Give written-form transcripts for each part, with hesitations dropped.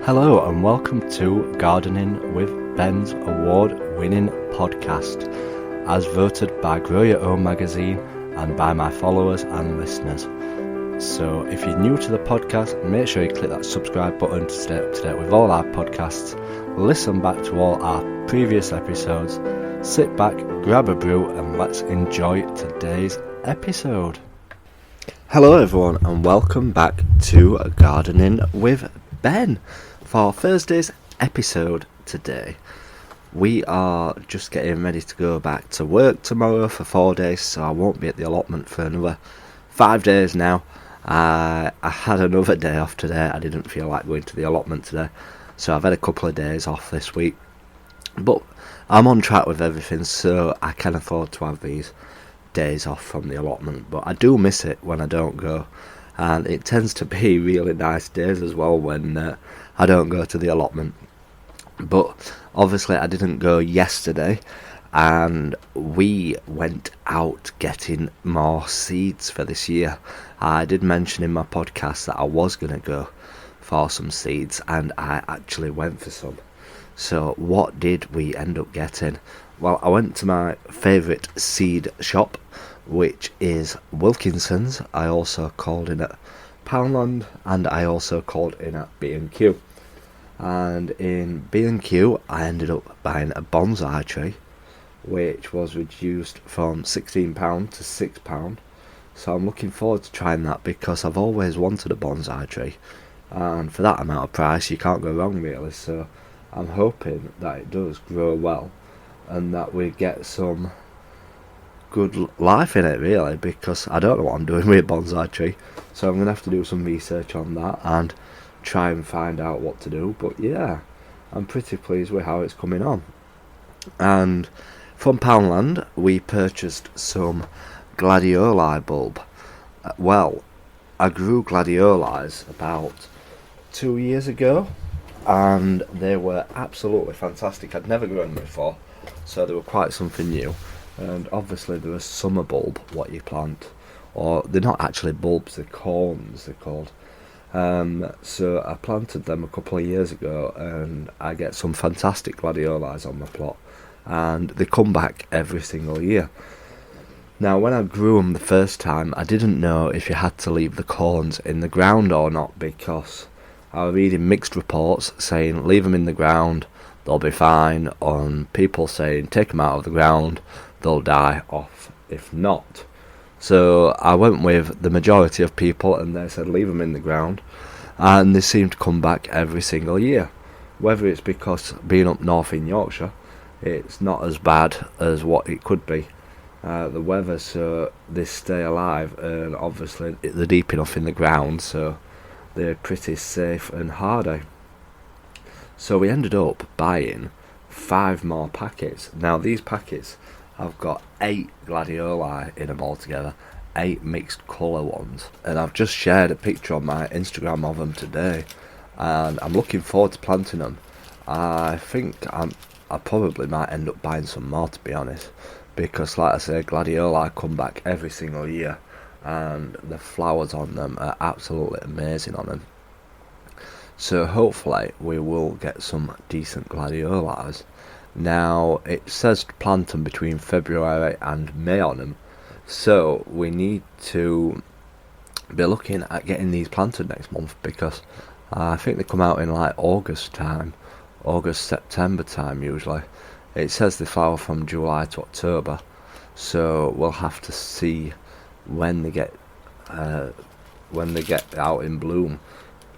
Hello and welcome to Gardening with Ben's award-winning podcast, as voted by Grow Your Own magazine and by my followers and listeners. So if you're new to the podcast, make sure you click that subscribe button to stay up to date with all our podcasts, listen back to all our previous episodes, sit back, grab a brew and let's enjoy today's episode. Hello everyone and welcome back to Gardening with Ben. For Thursday's episode today, we are just getting ready to go back to work tomorrow for 4 days, so I won't be at the allotment for another 5 days now. I had another day off today. I didn't feel like going to the allotment today, so I've had a couple of days off this week, but I'm on track with everything, so I can afford to have these days off from the allotment. But I do miss it when I don't go, and it tends to be really nice days as well when I don't go to the allotment. But obviously I didn't go yesterday, and we went out getting more seeds for this year. I did mention in my podcast that I was going to go for some seeds, and I actually went for some. So what did we end up getting? Well, I went to my favourite seed shop, which is Wilkinson's. I also called in at Poundland, and I also called in at B&Q. And in B&Q I ended up buying a bonsai tree, which was reduced from £16 to £6. So I'm looking forward to trying that, because I've always wanted a bonsai tree, and for that amount of price you can't go wrong really. So I'm hoping that it does grow well and that we get some good life in it really, because I don't know what I'm doing with a bonsai tree, so I'm going to have to do some research on that and try and find out what to do. But yeah, I'm pretty pleased with how it's coming on. And from Poundland we purchased some gladioli bulb. Well, I grew gladiolis about 2 years ago, and they were absolutely fantastic. I'd never grown them before, so they were quite something new. And obviously they're a summer bulb, what you plant, or they're not actually bulbs, they're corms they're called. So I planted them a couple of years ago, and I get some fantastic gladiolis on my plot, and they come back every single year. Now when I grew them the first time, I didn't know if you had to leave the corns in the ground or not, because I was reading mixed reports saying leave them in the ground, they'll be fine, on people saying take them out of the ground, they'll die off if not. So I went with the majority of people, and they said leave them in the ground, and they seem to come back every single year. Whether it's because being up north in Yorkshire, it's not as bad as what it could be, the weather, so they stay alive, and obviously they're deep enough in the ground, so they're pretty safe and hardy. So we ended up buying 5 more packets. Now these packets have got 8 gladioli in them altogether, 8 mixed colour ones, and I've just shared a picture on my Instagram of them today, and I'm looking forward to planting them. I think I probably might end up buying some more, to be honest, because like I say, gladioli come back every single year, and the flowers on them are absolutely amazing on them. So hopefully we will get some decent gladiolis. Now it says to plant them between February and May on them, so we need to be looking at getting these planted next month, because I think they come out in like August time, August, September time usually. It says they flower from July to October, so we'll have to see when they get out in bloom.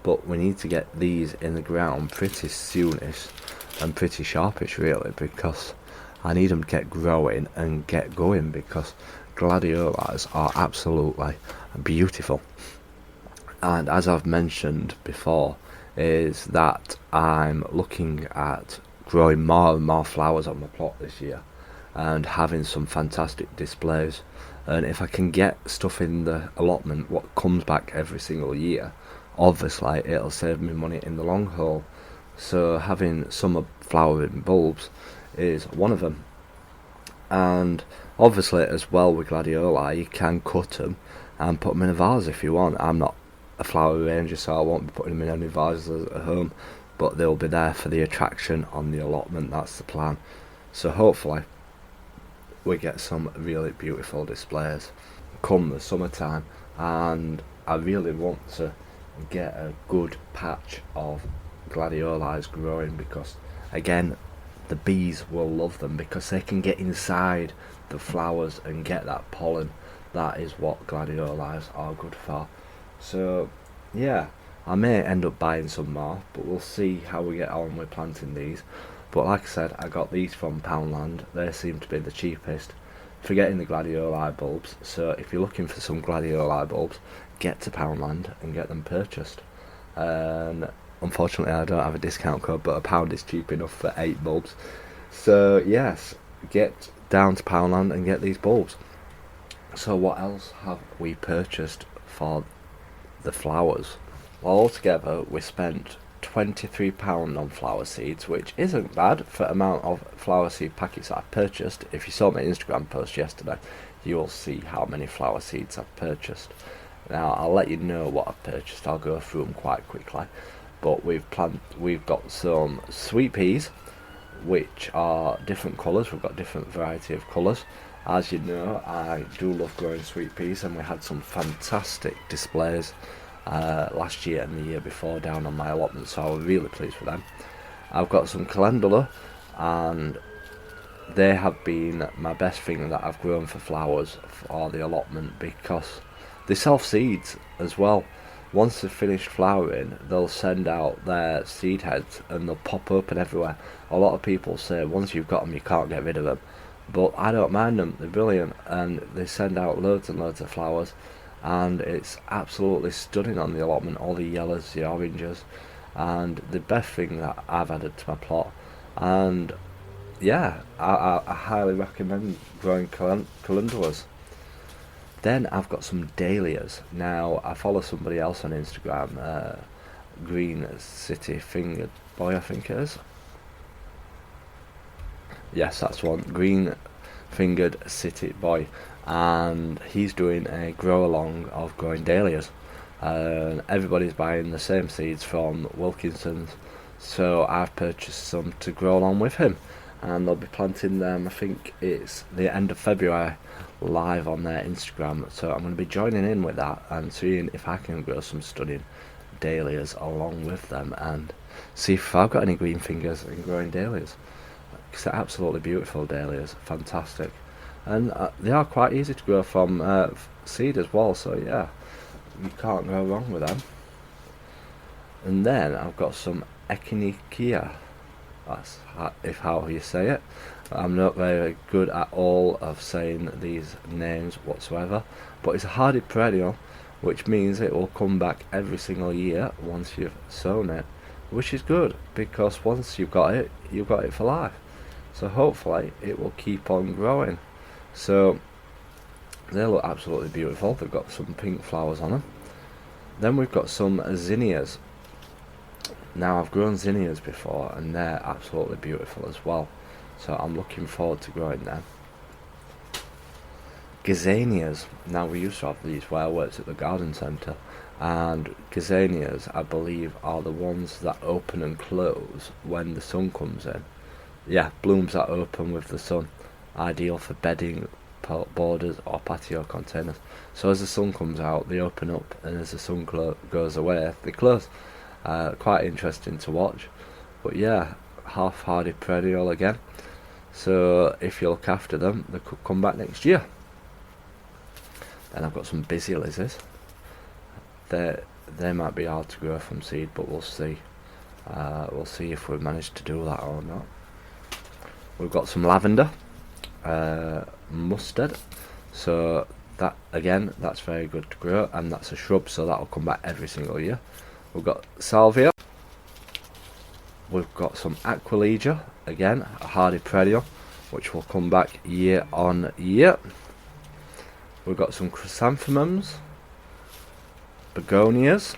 But we need to get these in the ground pretty soonish, and pretty sharpish really, because I need them to get growing and get going, because gladiolis are absolutely beautiful. And as I've mentioned before, is that I'm looking at growing more and more flowers on my plot this year, and having some fantastic displays. And if I can get stuff in the allotment what comes back every single year, obviously it'll save me money in the long haul. So having summer flowering bulbs is one of them. And obviously as well with gladioli, you can cut them and put them in a vase if you want. I'm not a flower arranger, so I won't be putting them in any vases at home, but they'll be there for the attraction on the allotment. That's the plan. So hopefully we get some really beautiful displays come the summertime, and I really want to get a good patch of gladioli growing, because again, the bees will love them because they can get inside the flowers and get that pollen. That is what gladioli are good for. So yeah, I may end up buying some more, but we'll see how we get on with planting these. But like I said, I got these from Poundland. They seem to be the cheapest for getting the gladioli bulbs. So if you're looking for some gladioli bulbs, get to Poundland and get them purchased. Unfortunately, I don't have a discount code, but £1 is cheap enough for 8 bulbs. So yes, get down to Poundland and get these bulbs. So what else have we purchased for the flowers? Well, altogether we spent £23 on flower seeds, which isn't bad for the amount of flower seed packets that I've purchased. If you saw my Instagram post yesterday, you will see how many flower seeds I've purchased. Now I'll let you know what I've purchased. I'll go through them quite quickly. But we've got some sweet peas, which are different colours. We've got different variety of colours. As you know, I do love growing sweet peas, and we had some fantastic displays last year and the year before down on my allotment, so I was really pleased with them. I've got some calendula, and they have been my best thing that I've grown for flowers for the allotment, because they self-seeds as well. Once they've finished flowering, they'll send out their seed heads and they'll pop open everywhere. A lot of people say once you've got them you can't get rid of them, but I don't mind them. They're brilliant, and they send out loads and loads of flowers, and it's absolutely stunning on the allotment. All the yellows, the oranges, and the best thing that I've added to my plot. And yeah, I highly recommend growing calendulas. Then I've got some dahlias. Now I follow somebody else on Instagram, Green City Fingered Boy, I think it is. Yes, that's one. Green Fingered City Boy, and he's doing a grow along of growing dahlias. Everybody's buying the same seeds from Wilkinson's, so I've purchased some to grow along with him, and they'll be planting them, I think it's the end of February, live on their Instagram. So I'm going to be joining in with that and seeing if I can grow some stunning dahlias along with them, and see if I've got any green fingers in growing dahlias, because they're absolutely beautiful dahlias, fantastic, and they are quite easy to grow from seed as well, so yeah, you can't go wrong with them. And then I've got some echinacea. That's how you say it. I'm not very good at all of saying these names whatsoever, but it's a hardy perennial, which means it will come back every single year once you've sown it, which is good, because once you've got it for life. So hopefully it will keep on growing. So they look absolutely beautiful. They've got some pink flowers on them. Then we've got some zinnias. Now I've grown zinnias before, and they're absolutely beautiful as well, so I'm looking forward to growing them. Gazanias. Now we used to have these where I worked at the garden centre, and gazanias, I believe, are the ones that open and close when the sun comes in. Yeah, blooms that open with the sun, ideal for bedding, borders or patio containers. So as the sun comes out they open up, and as the sun goes away they close. Quite interesting to watch, but yeah, half hardy perennial again, so if you look after them they could come back next year. Then I've got some busy lizards. They might be hard to grow from seed, but we'll see. We'll see if we manage to do that or not. We've got some lavender, mustard, so that again, that's very good to grow, and that's a shrub, so that'll come back every single year. We've got salvia. We've got some aquilegia, again a hardy perennial, which will come back year on year. We've got some chrysanthemums, begonias,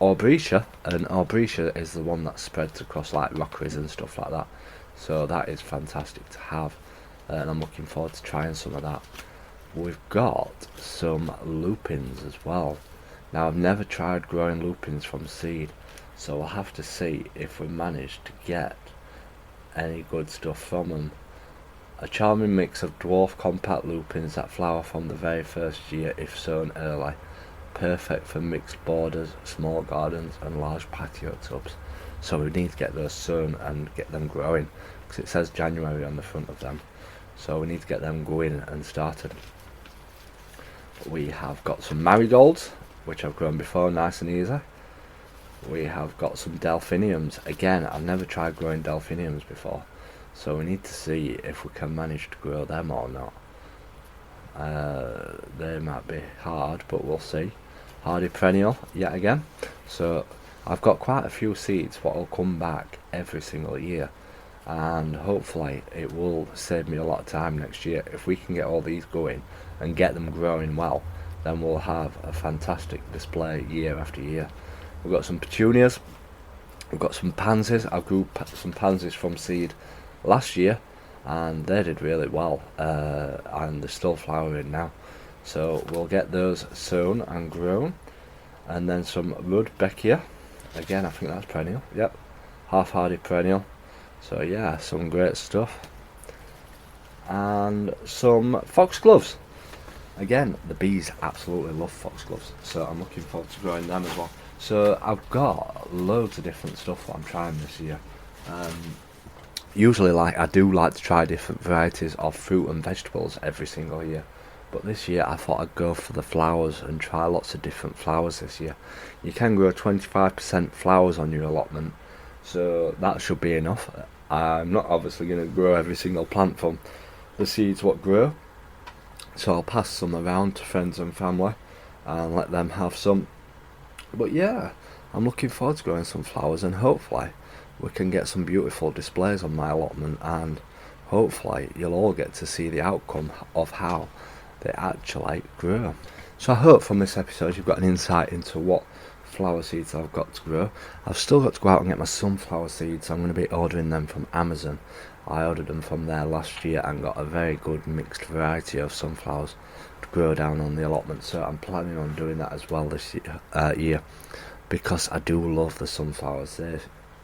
aubrietia, and aubrietia is the one that spreads across like rockeries and stuff like that, so that is fantastic to have, and I'm looking forward to trying some of that. We've got some lupins as well. Now I've never tried growing lupins from seed, so we'll have to see if we manage to get any good stuff from them. A charming mix of dwarf compact lupins that flower from the very first year if sown early. Perfect for mixed borders, small gardens and large patio tubs. So we need to get those sown and get them growing, because it says January on the front of them. So we need to get them going and started. We have got some marigolds, which I've grown before, nice and easy. We have got some delphiniums. Again, I've never tried growing delphiniums before, so we need to see if we can manage to grow them or not. They might be hard, but we'll see. Hardy perennial yet again. So I've got quite a few seeds what will come back every single year, and hopefully it will save me a lot of time next year. If we can get all these going and get them growing well, then we'll have a fantastic display year after year. We've got some petunias, we've got some pansies. I grew some pansies from seed last year and they did really well, and they're still flowering now, so we'll get those sown and grown. And then some rudbeckia, again I think that's perennial, yep, half hardy perennial. So yeah, some great stuff. And some foxgloves. Again, the bees absolutely love foxgloves, so I'm looking forward to growing them as well. So I've got loads of different stuff that I'm trying this year. Usually I do like to try different varieties of fruit and vegetables every single year, but this year I thought I'd go for the flowers and try lots of different flowers this year. You can grow 25% flowers on your allotment, so that should be enough. I'm not obviously going to grow every single plant from the seeds what grow, so I'll pass some around to friends and family and let them have some. But yeah, I'm looking forward to growing some flowers, and hopefully we can get some beautiful displays on my allotment, and hopefully you'll all get to see the outcome of how they actually grow. So I hope from this episode you've got an insight into what flower seeds I've got to grow. I've still got to go out and get my sunflower seeds. I'm going to be ordering them from Amazon. I ordered them from there last year and got a very good mixed variety of sunflowers to grow down on the allotment, so I'm planning on doing that as well this year, because I do love the sunflowers.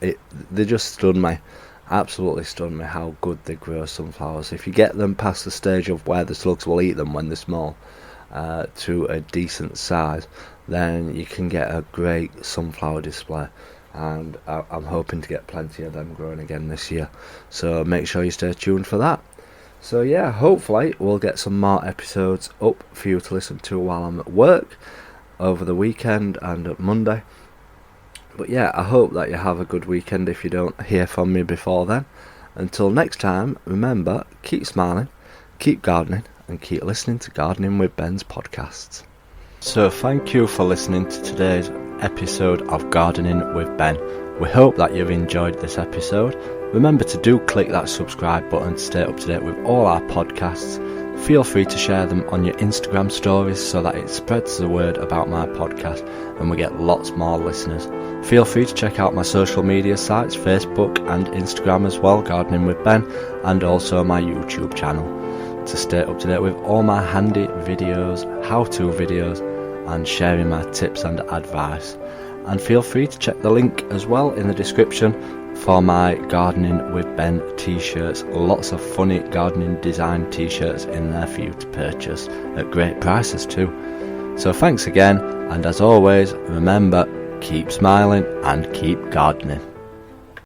They just stun me, absolutely stun me how good they grow sunflowers. If you get them past the stage of where the slugs will eat them when they're small, to a decent size, then you can get a great sunflower display, and I'm hoping to get plenty of them growing again this year, so make sure you stay tuned for that. So yeah, hopefully we'll get some more episodes up for you to listen to while I'm at work over the weekend and at Monday. But yeah, I hope that you have a good weekend if you don't hear from me before then. Until next time, remember, keep smiling, keep gardening, and keep listening to Gardening with Ben's podcasts. So thank you for listening to today's episode of Gardening with Ben. We hope that you've enjoyed this episode. Remember to do click that subscribe button to stay up to date with all our podcasts. Feel free to share them on your Instagram stories so that it spreads the word about my podcast and we get lots more listeners. Feel free to check out my social media sites, Facebook and Instagram as well, Gardening with Ben, and also my YouTube channel, to stay up to date with all my handy videos, how-to videos, and sharing my tips and advice. And feel free to check the link as well in the description for my Gardening with Ben t-shirts. Lots of funny gardening design t-shirts in there for you to purchase at great prices too. So thanks again, and as always, remember, keep smiling and keep gardening.